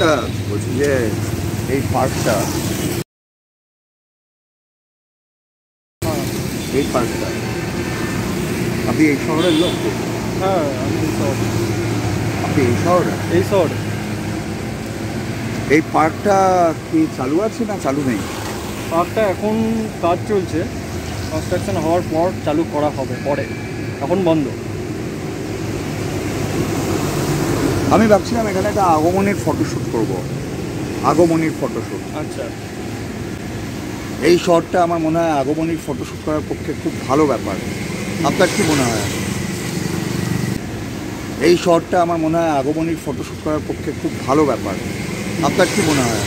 আচ্ছা, বলছি যে এই পার্কটা আপনি এই শহরের লোক? হ্যাঁ, আমি এই শহরে। আপনি এই শহরে? এই শহরে। এই পার্কটা কি চালু আছে না চালু নেই? পার্কটা এখন কাজ চলছে, কনস্ট্রাকশন হওয়ার পর চালু করা হবে পরে, এখন বন্ধ। আমি ভাবছিলাম এখানে একটা আগমনীর ফটোশ্যুট করব। আগমনীর ফটোশ্যুট। আচ্ছা, এই শহরটা আমার মনে হয় আগমনীর ফটোশ্যুট করার পক্ষে খুব ভালো ব্যাপার। আপনার কি মনে হয়? এই শহরটা আমার মনে হয় আগমনীর ফটোশ্যুট করার পক্ষে খুব ভালো ব্যাপার। আপনার কি মনে হয়?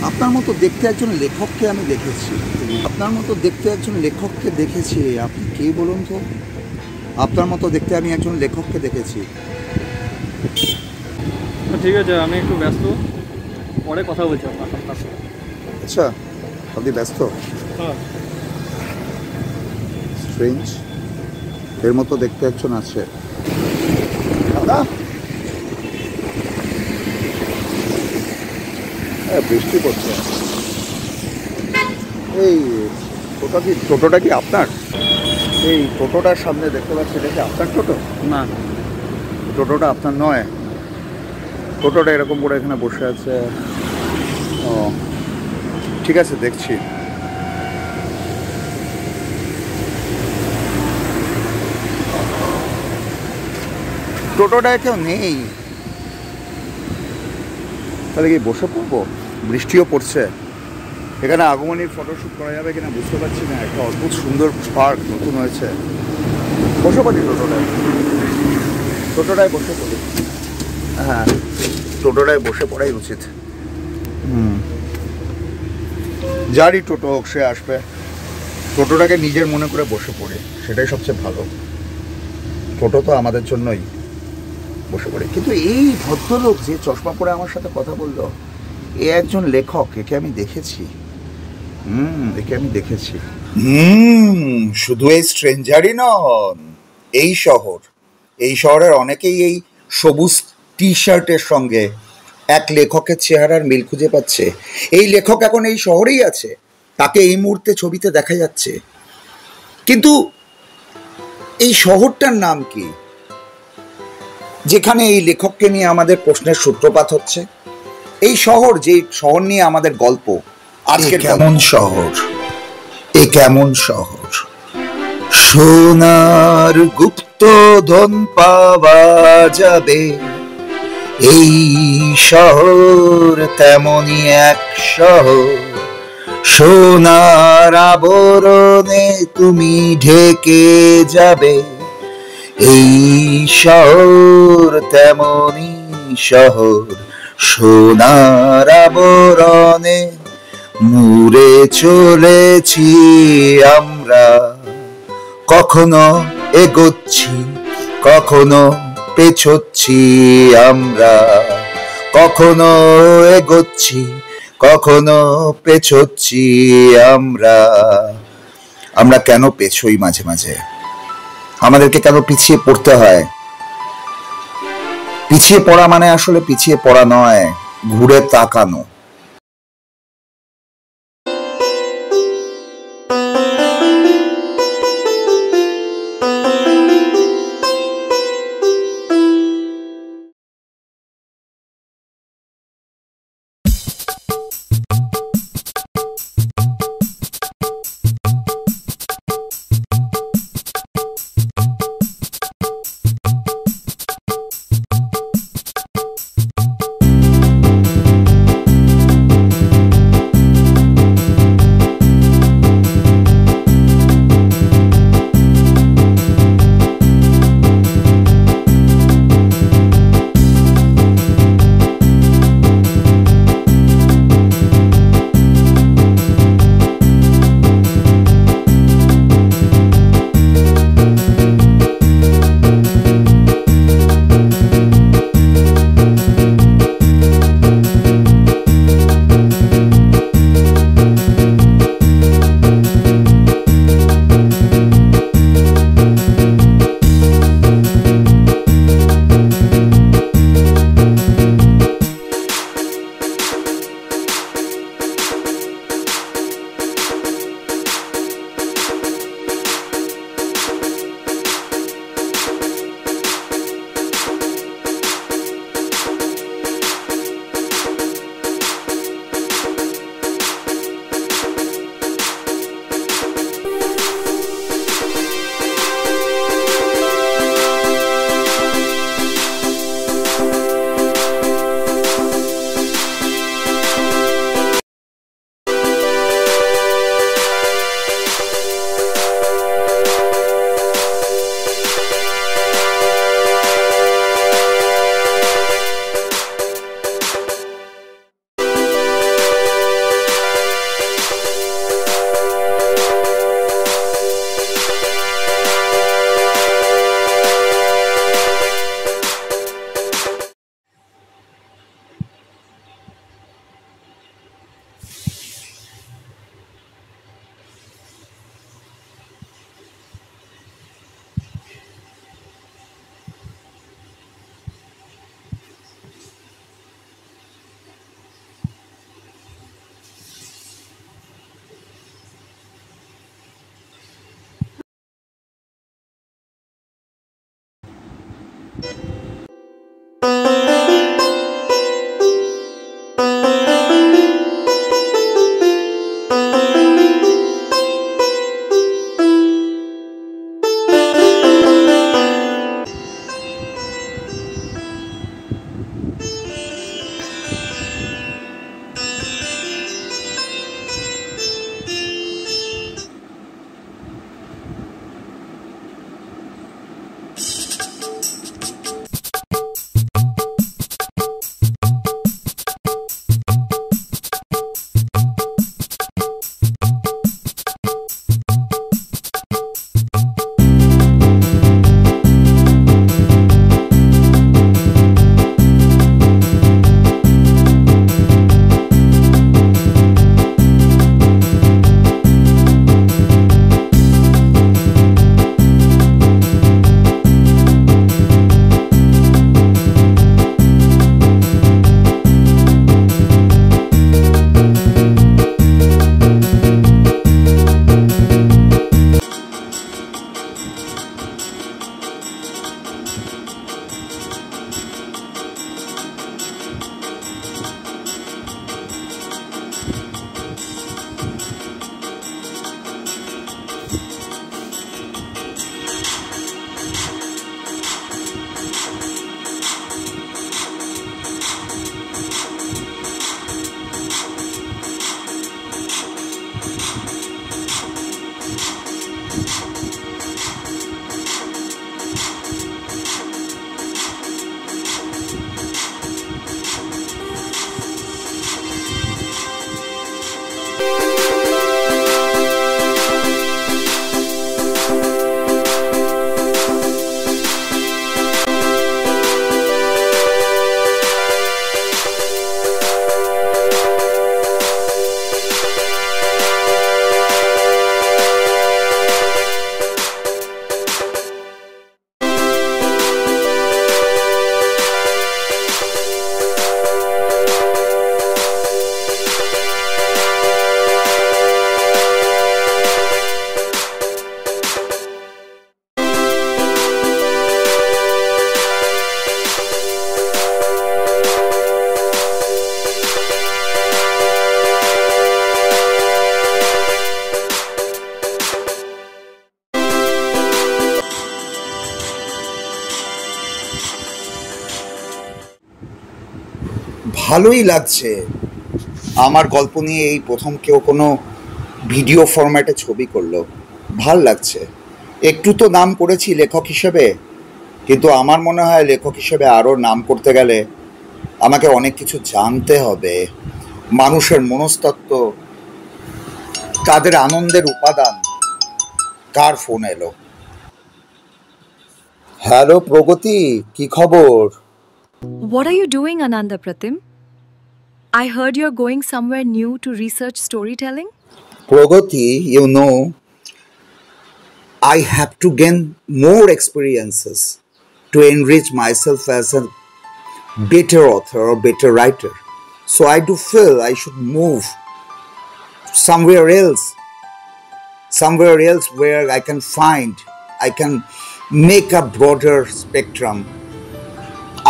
আপনার মতো দেখতে একজন লেখককে আমি দেখেছি। আপনার মতো দেখতে একজন লেখককে দেখেছি। আপনি কে বলুন তো? আপনার মতো দেখতে আমি একজন লেখককে দেখেছি। ঠিক আছে, আমি একটু ব্যস্ত, পরে কথা বলছি আপনার সাথে। আচ্ছা, আপনি ব্যস্ত? হ্যাঁ। স্ট্রেঞ্জ, এর মতো দেখতে একজন আছে। দাদা, হ্যাঁ, বৃষ্টি পড়ছে। এই টোটোটা কি আপনার? এই টোটোটার সামনে দেখতে পাচ্ছি, এটা কি আপনার টোটো? না, টোটোটা আপনার নয়। টোটোটা এরকম করে এখানে বসে আছে। ও, ঠিক আছে, দেখছি। টোটোটায় কেউ নেই, তাহলে কি বসে পড়বো? বৃষ্টিও পড়ছে। এখানে আগমনীর ফটোশ্যুট করা যাবে কিনা বুঝতে পারছি না। একটা অদ্ভুত সুন্দর পার্ক নতুন হয়েছে। বসে পড়ি টোটোটায় বসে পড়ি। হ্যাঁ, টোটোটায় বসে পড়াই উচিত। যারই টোটো হোক, সে আসবে। টোটোটাকে নিজের মনে করে বসে পড়ে, সেটাই সবচেয়ে ভালো। টোটো তো আমাদের জন্যই, বসে পড়ে। কিন্তু এই ভদ্রলোক যে চশমা পরে আমার সাথে কথা বললো, এ একজন লেখক। একে আমি দেখেছি। শুধু এই স্ট্রেঞ্জারই নন, এই শহরের অনেকেই এই সবুজ টি শার্টের সঙ্গে এক লেখকের চেহারার মিল খুঁজে পাচ্ছে। এই লেখক এখন এই শহরেই আছে, তাকে এই মুহূর্তে ছবিতে দেখা যাচ্ছে। কিন্তু এই শহরটার নাম কি, যেখানে এই লেখককে নিয়ে আমাদের প্রশ্নের সূত্রপাত হচ্ছে? এই শহর, যে শহর নিয়ে আমাদের গল্প। আজকে কেমন শহর, সোনার গুপ্ত ধন পাওয়া যাবে। এই শহর তেমনই এক শহর, সোনার আবরণে তুমি ঢেকে যাবে। এই শহর তেমনই শহর, সোনার আবরণে মুড়ে চলেছি আমরা। কখনো এগোচ্ছি, কখনো পেছোচ্ছি আমরা, কখনো এগোচ্ছি, কখনো পেছোচ্ছি আমরা। আমরা কেন পেছোই মাঝে মাঝে? আমাদেরকে কেন পিছিয়ে পড়তে হয়? পিছিয়ে পড়া মানে আসলে পিছিয়ে পড়া নয়, ঘুরে তাকানো। ভালোই লাগছে। আমার গল্প নিয়ে এই প্রথম কেউ কোনো ভিডিও ফরম্যাটে ছবি করলো, ভাল লাগছে। একটু তো নাম করেছি লেখক হিসেবে, কিন্তু আমার মনে হয় লেখক হিসেবে আরও নাম করতে গেলে আমাকে অনেক কিছু জানতে হবে। মানুষের মনস্তত্ত্ব, তাদের আনন্দের উপাদান। কার ফোন এলো? হ্যালো প্রগতি, কি খবর? What are you doing, Ananda Pratim? I heard you're going somewhere new to research storytelling. Pragati, you know, I have to gain more experiences to enrich myself as a better author or better writer. So I do feel I should move somewhere else where I can make a broader spectrum.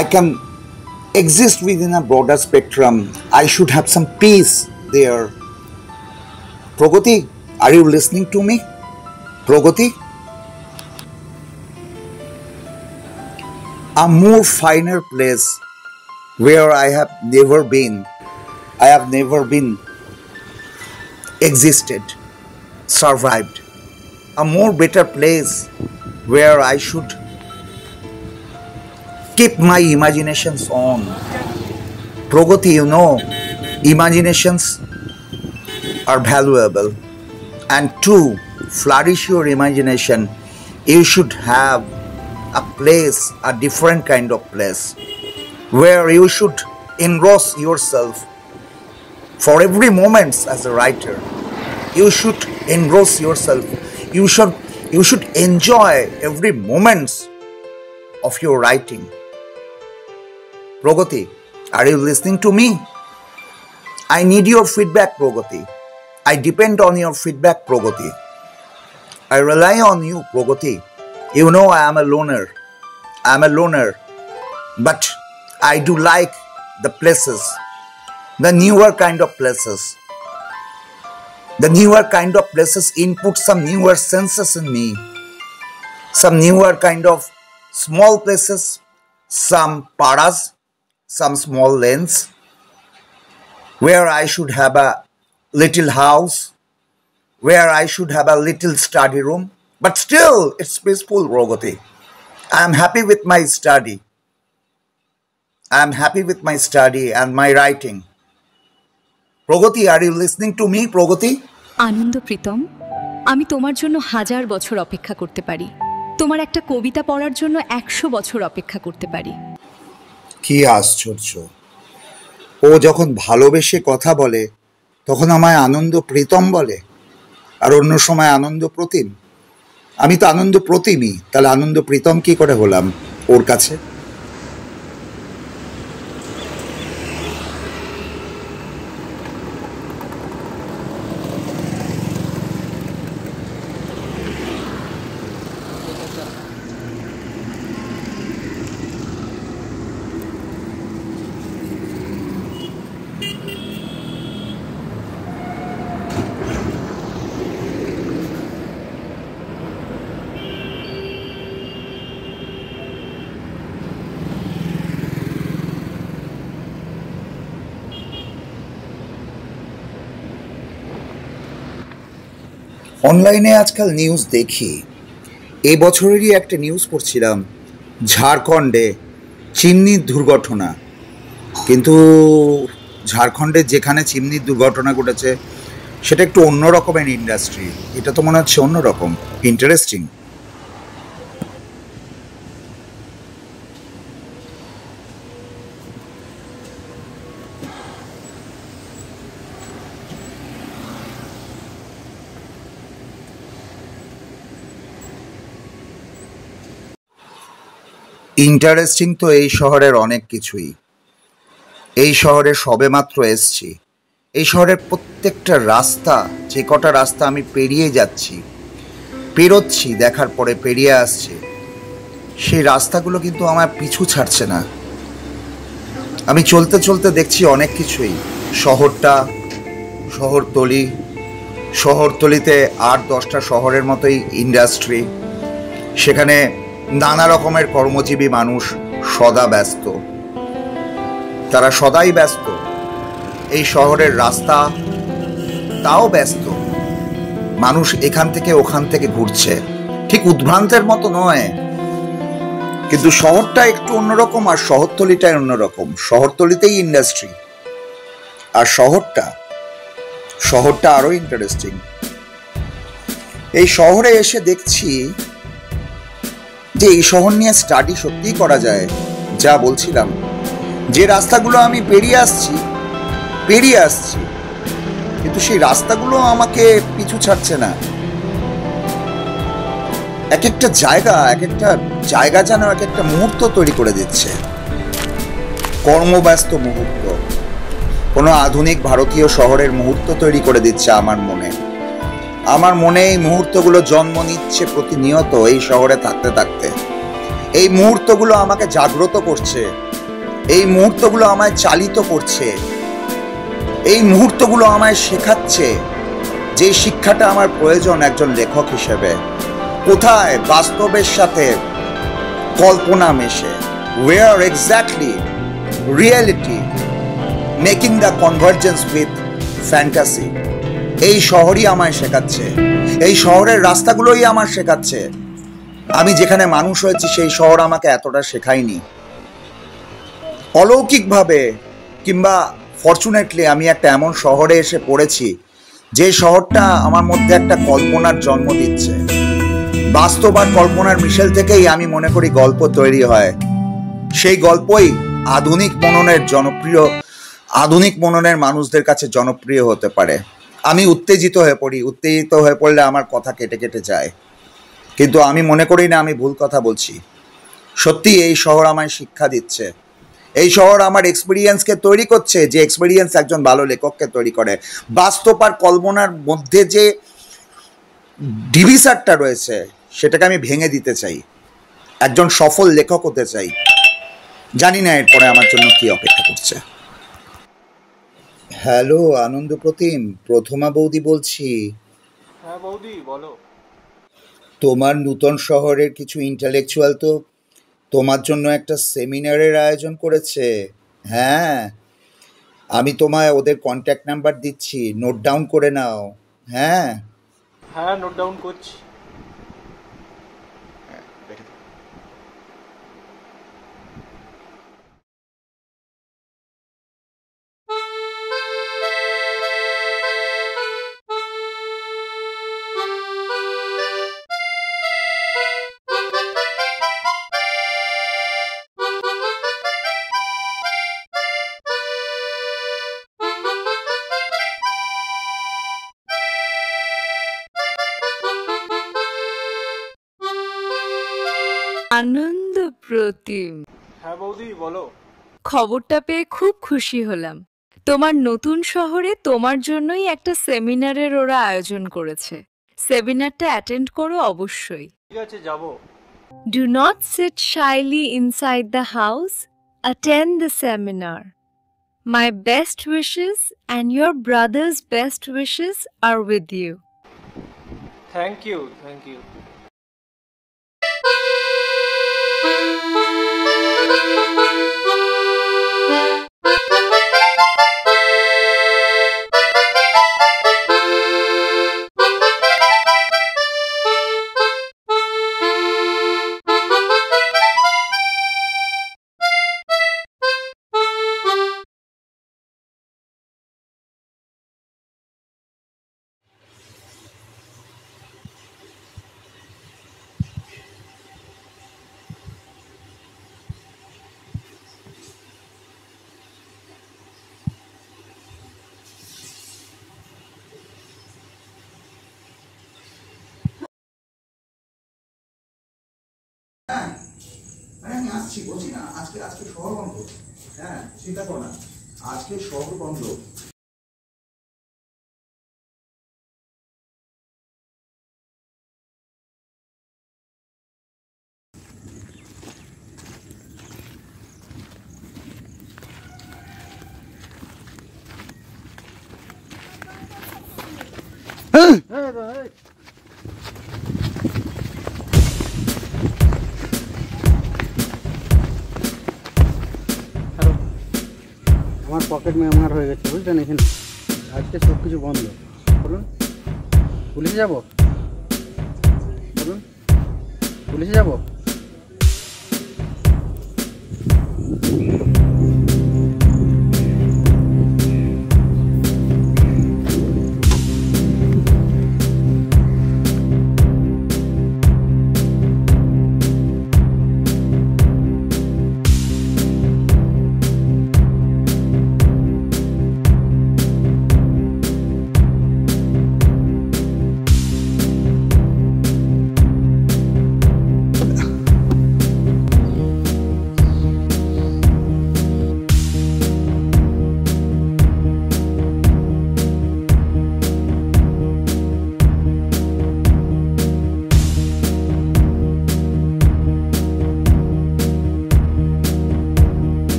I can exist within a broader spectrum. I should have some peace there. Pragati, are you listening to me? Pragati? A more finer place where I have never been existed, survived. A more better place where I should keep my imaginations on. Pragati, you know, imaginations are valuable, and to flourish your imagination, you should have a place, a different kind of place, where you should engross yourself for every moment as a writer. You should engross yourself. You should enjoy every moment of your writing. Pragati, are you listening to me? I need your feedback, Pragati. I depend on your feedback, Pragati. I rely on you, Pragati. You know I am a loner. But I do like the places, the newer kind of places. The newer kind of places input some newer senses in me. Some newer kind of small places, some paras, some small lanes, where I should have a little house, where I should have a little study room. But still, it's peaceful, Pragati. I am happy with my study. I am happy with my study and my writing. Pragati, are you listening to me, Pragati? আনন্দ প্রীতম, আমি তোমার জন্য 1000 বছর অপেক্ষা করতে পারি। তোমার একটা কবিতা পড়ার জন্য 100 বছর অপেক্ষা করতে পারি। কি আশ্চর্য! ও যখন ভালোবেসে কথা বলে তখন আমায় আনন্দ প্রীতম বলে, আর অন্য সময় আনন্দ প্রতিম। আমি তো আনন্দ প্রতিমই, তাহলে আনন্দ প্রীতম কি করে হলাম ওর কাছে? অনলাইনে আজকাল নিউজ দেখি। এই বছরেরই একটা নিউজ পড়ছিলাম, ঝাড়খণ্ডে চিমনির দুর্ঘটনা। কিন্তু ঝাড়খণ্ডে যেখানে চিমনির দুর্ঘটনা ঘটেছে সেটা একটু অন্য রকমের ইন্ডাস্ট্রি। এটা তো মনে হচ্ছে অন্যরকম, ইন্টারেস্টিং। ইন্টারেস্টিং তো এই শহরের অনেক কিছুই। এই শহরে সবেমাত্র এসছি। এই শহরের প্রত্যেকটা রাস্তা, যে কটা রাস্তা আমি পেরিয়ে যাচ্ছি, পেরোচ্ছি, দেখার পরে পেরিয়ে আসছি, সেই রাস্তাগুলো কিন্তু আমার পিছু ছাড়ছে না। আমি চলতে চলতে দেখছি অনেক কিছুই। শহরটা, শহরতলিতে 8-10টা শহরের মতোই ইন্ডাস্ট্রি। সেখানে নানা রকমের কর্মজীবী মানুষ সদা ব্যস্ত। তারা সদাই ব্যস্ত। এই শহরের রাস্তা তাও ব্যস্ত। মানুষ এখান থেকে ওখান থেকে ঘুরছে, ঠিক উদ্ভ্রান্তের মতো নয়, কিন্তু শহরটা একটু অন্যরকম আর শহরতলিটাই অন্যরকম। শহরতলিতেই ইন্ডাস্ট্রি, আর শহরটা আরো ইন্টারেস্টিং। এই শহরে এসে দেখছি যে এই শহর নিয়ে স্টাডি সত্যিই করা যায়। যা বলছিলাম, যে রাস্তাগুলো আমি পেরিয়ে আসছি, কিন্তু সেই রাস্তাগুলো আমাকে পিছু ছাড়ছে না। এক একটা জায়গা যেন এক একটা মুহূর্ত তৈরি করে দিচ্ছে, কর্মব্যস্ত মুহূর্ত, কোনো আধুনিক ভারতীয় শহরের মুহূর্ত তৈরি করে দিচ্ছে আমার মনে এই মুহূর্তগুলো জন্ম নিচ্ছে প্রতিনিয়ত। এই শহরে থাকতে থাকতে এই মুহূর্তগুলো আমাকে জাগ্রত করছে, এই মুহূর্তগুলো আমায় চালিত করছে, এই মুহূর্তগুলো আমায় শেখাচ্ছে যে শিক্ষাটা আমার প্রয়োজন একজন লেখক হিসেবে। কোথায় বাস্তবের সাথে কল্পনা মেশে, where exactly reality making the convergence with fantasy। এই শহরই আমায় শেখাচ্ছে, এই শহরের রাস্তাগুলোই আমার শেখাচ্ছে। আমি যেখানে মানুষ হয়েছি সেই শহর আমাকে এতটা শেখায়নি। অলৌকিকভাবে কিংবা ফরচুনেটলি আমি একটা এমন শহরে এসে পড়েছি যে শহরটা আমার মধ্যে একটা কল্পনার জন্ম দিচ্ছে। বাস্তব আর কল্পনার মিশেল থেকেই আমি মনে করি গল্প তৈরি হয়। সেই গল্পই আধুনিক মননের মানুষদের কাছে জনপ্রিয় হতে পারে। আমি উত্তেজিত হয়ে পড়লে আমার কথা কেটে কেটে যায়, কিন্তু আমি মনে করি না আমি ভুল কথা বলছি। সত্যি এই শহর আমায় শিক্ষা দিচ্ছে, এই শহর আমার এক্সপিরিয়েন্সকে তৈরি করছে, যে এক্সপিরিয়েন্স একজন ভালো লেখককে তৈরি করে। বাস্তব আর কল্পনার মধ্যে যে ডিভিসারটা রয়েছে সেটাকে আমি ভেঙে দিতে চাই, একজন সফল লেখক হতে চাই। জানি না এরপরে আমার জন্য কি অপেক্ষা করছে। হ্যালো আনন্দ প্রতিম, প্রথমা বৌদি বলছি। হ্যাঁ বৌদি বলো। তোমার নূতন শহরের কিছু ইন্টালেকচুয়াল তো তোমার জন্য একটা সেমিনারের আয়োজন করেছে। হ্যাঁ, আমি তোমায় ওদের কন্ট্যাক্ট নাম্বার দিচ্ছি, নোট ডাউন করে নাও। হ্যাঁ হ্যাঁ, নোট ডাউন করছি। আনন্দ প্রতিম, হ্যাঁ বৌদি বলো। খবরটা পেয়ে খুব খুশি হলাম। তোমার নতুন শহরে তোমার জন্যই একটা সেমিনারের ওরা আয়োজন করেছে। সেমিনারটা অ্যাটেন্ড করো অবশ্যই। ঠিক আছে, যাবো। Do not sit shyly inside the house. Attend the seminar. My best wishes and your brother's best wishes are with you. Thank you. আমি আসছি, বলছি না আজকে শহর বন্ধ। হ্যাঁ, চিন্তা করো না, আজকে শহর বন্ধ। পকেট মেমার হয়ে গেছে বুঝলেন। এখানে আজকে সব কিছু বন্ধ। বলুন পুলিশে যাব, বলুন পুলিশে যাব।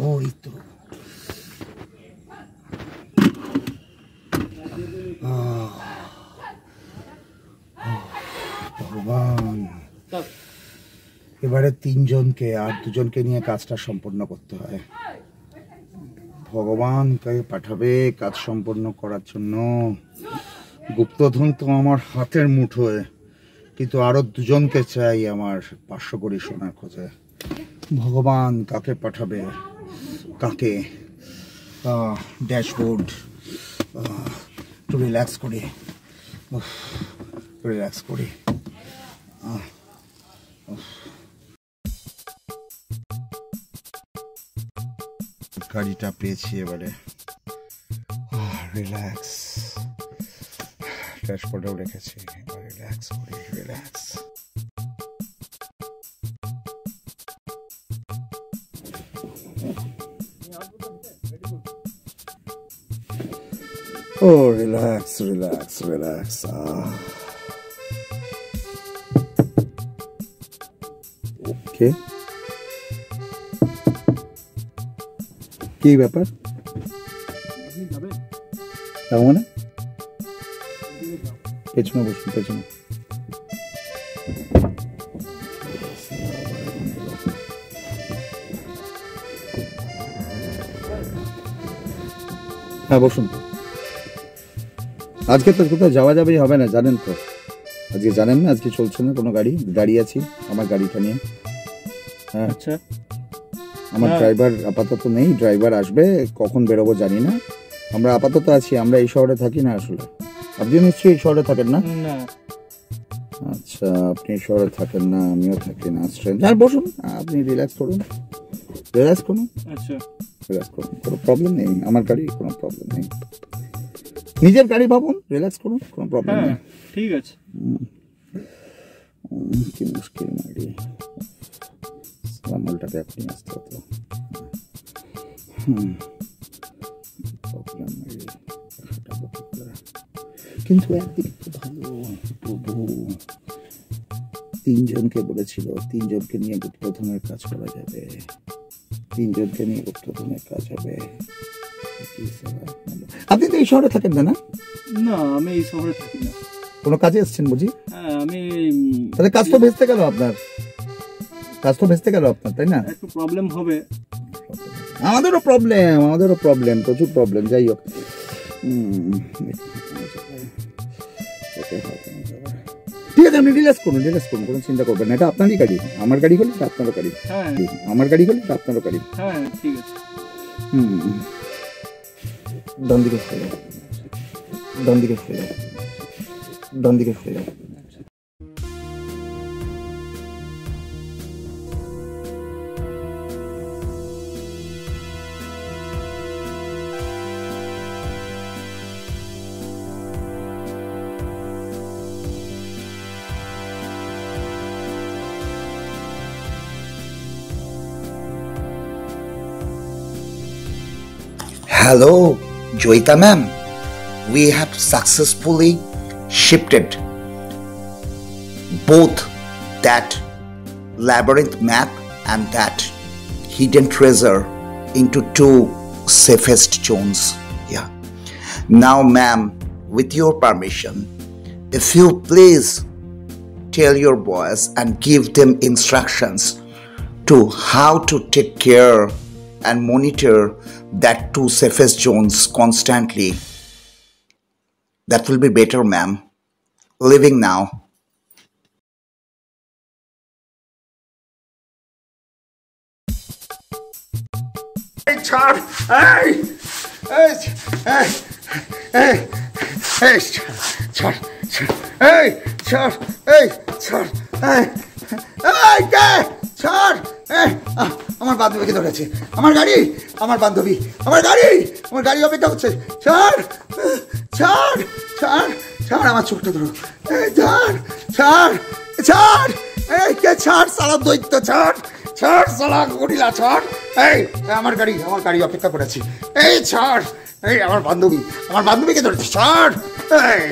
ওই তো ভগবান, এবারে 3 জনকে আর 2 জনকে নিয়ে কাজটা সম্পন্ন করতে হয়। ভগবান কাকে পাঠাবে কাজ সম্পন্ন করার জন্য? গুপ্তধন তো আমার হাতের মুঠোয়, কিন্তু আরো 2 জনকে চাই আমার 500 কোটি সোনার খোঁজে। ভগবান কাকে পাঠাবে, কাকে? ড্যাশবোর্ড একটু রিল্যাক্স করি, রিল্যাক্স করি। গাড়িটা পেয়েছি এবারে, রিল্যাক্স। ড্যাশবোর্ডেও রেখেছি, রিল্যাক্স করি, relax. Oh, relax, relax, relax. Okay. কি ব্যাপার? মানে পেছনে বসুন, পেছনে। হ্যাঁ বসুন। আজকে তো কোথাও যাওয়া যাবেই হবে না, জানেন তো। আজকে জানেন না, আজকে চলছে না কোনো গাড়ি, দাঁড়িয়ে আছি আমার গাড়িটা নিয়ে। হ্যাঁ আচ্ছা, আমার ড্রাইভার আপাতত নেই, ড্রাইভার আসবে, কখন বেরোবো জানি না। আমরা আপাতত আছি, আমরা এই শহরে থাকি না আসলে। আপনি নিশ্চয়ই এই শহরে থাকেন না? না আচ্ছা, আপনি এই শহরে থাকেন না, আমিও থাকি না। আর বসুন, আপনি রিল্যাক্স করুন, রিল্যাক্স করুন। আচ্ছা, রিল্যাক্স করুন, কোনো প্রবলেম নেই। আমার গাড়ি, কোনো প্রবলেম নেই। নিজের গাড়ি ভাবুন, রিল্যাক্স করুন, কোনো প্রবলেম নেই। ঠিক আছে। কি মুশকিল মারি, মালটাকে এখনই আসতে হতো। প্রবলেম মারি, কিন্তু একদিক তো ভালো, প্রভু 3 জনকে বলেছিল, 3 জনকে নিয়ে গুপ্তধনের কাজ করা যাবে, 3 জনকে নিয়ে গুপ্তধনের কাজ হবে। আপনি তো এই শহরে থাকেন না? না, আমি এই শহরে থাকি না। কোনো কাজে এসছেন বুঝি? হ্যাঁ, আমি তাহলে কাজ তো ভেস্তে গেল আপনার, কাজ তো ভেস্তে গেল আপনার, তাই না? একটু প্রবলেম হবে। আমাদেরও প্রবলেম, প্রচুর প্রবলেম। যাই হোক, ঠিক আছে, আপনি রিল্যাক্স করুন, কোনো চিন্তা করবেন না। এটা আপনারই গাড়ি, আমার গাড়ি হলে এটা আপনারও গাড়ি। হ্যাঁ, আমার গাড়ি হলে এটা আপনারও গাড়ি। হ্যাঁ ঠিক আছে। ডান দিকে ফেলে, ডান দিকে ফেলে, ডান দিকে ফেলে। Hello, Joita ma'am. We have successfully shifted both that labyrinth map and that hidden treasure into two safest zones. Yeah. Now, ma'am, with your permission, if you please tell your boys and give them instructions to how to take care and monitor that two safest zones constantly. That will be better, ma'am. Leaving now. Hey, ছাড় এই এই এই এই এই ছাড় এই ছাড় এই ছাড় এই এই কে ছাড় এই আমার বান্ধবীকে ধরেছে আমার গাড়ি আমার বান্ধবী আমার গাড়ি অপেক্ষা করছে ছাড় ছাড় ছাড় ছাড় আমার চোখটা ধরো এই ছাড় ছাড় ছাড় এই কে ছাড় সালা দৈত্য ছাড় ছাড় সালা গরিলা ছাড় এই আমার গাড়ি অপেক্ষা করেছি এই ছাড় এই আমার বান্ধবীকে ধরেছে ছাড় এই